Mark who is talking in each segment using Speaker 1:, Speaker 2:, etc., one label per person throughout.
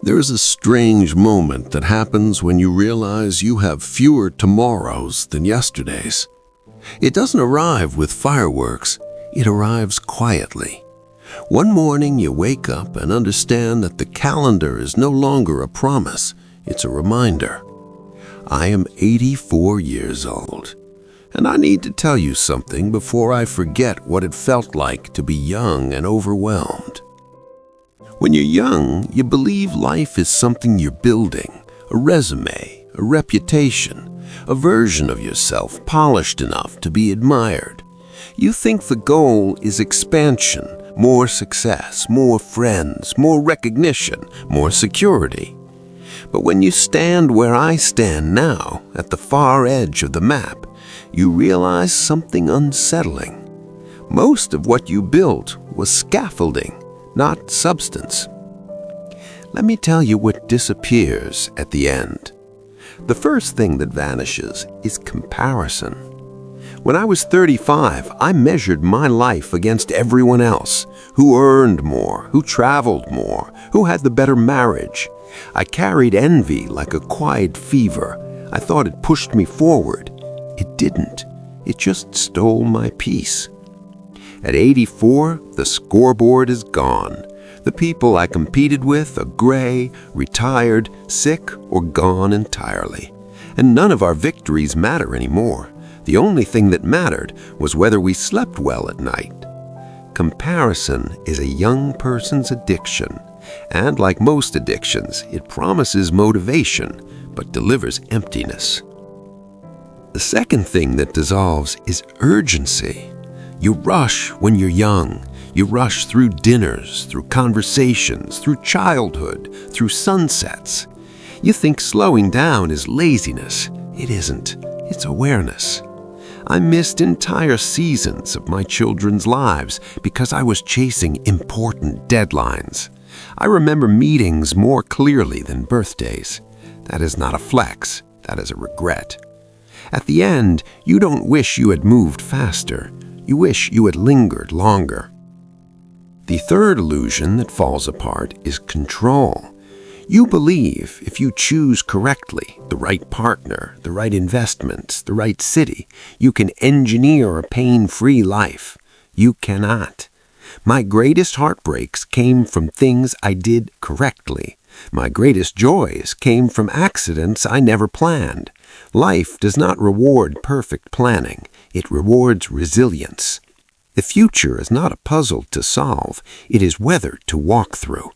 Speaker 1: There is a strange moment that happens when you realize you have fewer tomorrows than yesterdays. It doesn't arrive with fireworks, it arrives quietly. One morning you wake up and understand that the calendar is no longer a promise, it's a reminder. I am 84 years old, and I need to tell you something before I forget what it felt like to be young and overwhelmed. When you're young, you believe life is something you're building, a resume, a reputation, a version of yourself polished enough to be admired. You think the goal is expansion, more success, more friends, more recognition, more security. But when you stand where I stand now, at the far edge of the map, you realize something unsettling. Most of what you built was scaffolding, not substance. Let me tell you what disappears at the end. The first thing that vanishes is comparison. When I was 35, I measured my life against everyone else, who earned more, who traveled more, who had the better marriage. I carried envy like a quiet fever. I thought it pushed me forward. It didn't. It just stole my peace. At 84, the scoreboard is gone. The people I competed with are gray, retired, sick, or gone entirely. And none of our victories matter anymore. The only thing that mattered was whether we slept well at night. Comparison is a young person's addiction. And like most addictions, it promises motivation, but delivers emptiness. The second thing that dissolves is urgency. You rush when you're young. You rush through dinners, through conversations, through childhood, through sunsets. You think slowing down is laziness. It isn't. It's awareness. I missed entire seasons of my children's lives because I was chasing important deadlines. I remember meetings more clearly than birthdays. That is not a flex. That is a regret. At the end, you don't wish you had moved faster. You wish you had lingered longer. The third illusion that falls apart is control. You believe if you choose correctly, the right partner, the right investments, the right city, you can engineer a pain-free life. You cannot. My greatest heartbreaks came from things I did correctly. My greatest joys came from accidents I never planned. Life does not reward perfect planning. It rewards resilience. The future is not a puzzle to solve. It is weather to walk through.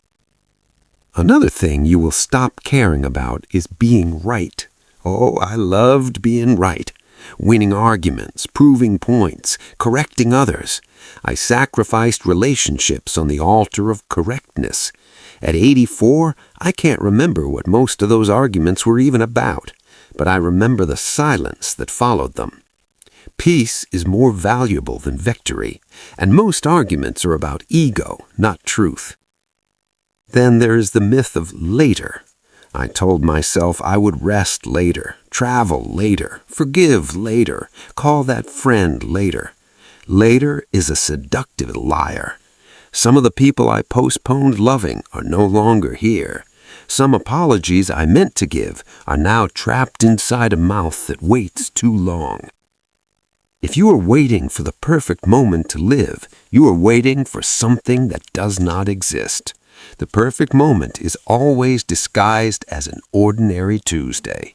Speaker 1: Another thing you will stop caring about is being right. Oh, I loved being right. Winning arguments, proving points, correcting others. I sacrificed relationships on the altar of correctness. At 84, I can't remember what most of those arguments were even about, but I remember the silence that followed them. Peace is more valuable than victory, and most arguments are about ego, not truth. Then there is the myth of later. I told myself I would rest later, travel later, forgive later, call that friend later. Later is a seductive liar. Some of the people I postponed loving are no longer here. Some apologies I meant to give are now trapped inside a mouth that waits too long. If you are waiting for the perfect moment to live, you are waiting for something that does not exist. The perfect moment is always disguised as an ordinary Tuesday.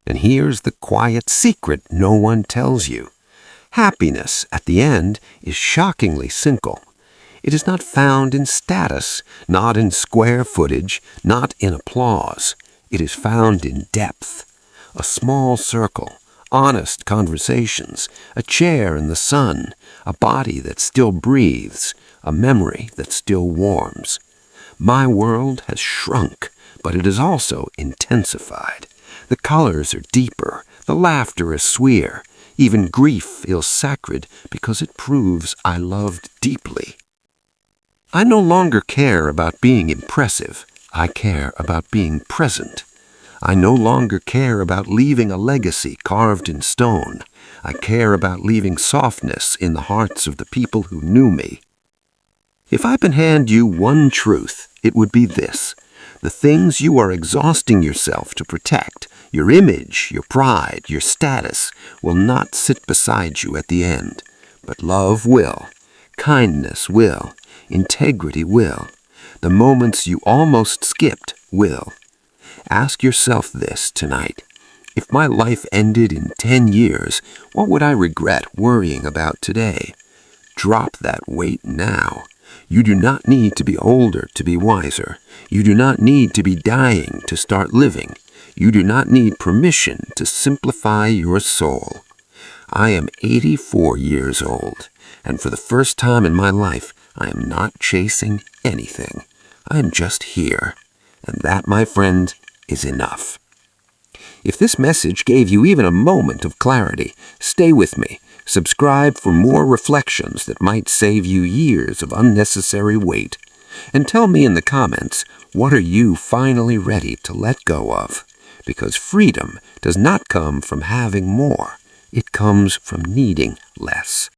Speaker 1: And here's the quiet secret no one tells you. Happiness, at the end, is shockingly simple. It is not found in status, not in square footage, not in applause. It is found in depth. A small circle, honest conversations, a chair in the sun, a body that still breathes, a memory that still warms. My world has shrunk, but it has also intensified. The colors are deeper, the laughter is sweeter. Even grief feels sacred because it proves I loved deeply. I no longer care about being impressive. I care about being present. I no longer care about leaving a legacy carved in stone. I care about leaving softness in the hearts of the people who knew me. If I can hand you one truth, it would be this.
Speaker 2: The things you are exhausting yourself to protect, your image, your pride, your status, will not sit beside you at the end. But love will, kindness will, integrity will. The moments you almost skipped will. Ask yourself this tonight. If my life ended in 10 years, what would I regret worrying about today? Drop that weight now. You do not need to be older to be wiser. You do not need to be dying to start living. You do not need permission to simplify your soul. I am 84 years old, and for the first time in my life, I am not chasing anything. I am just here, and that, my friend, is enough. If this message gave you even a moment of clarity, stay with me. Subscribe for more reflections that might save you years of unnecessary weight. And tell me in the comments, what are you finally ready to let go of? Because freedom does not come from having more. It comes from needing less.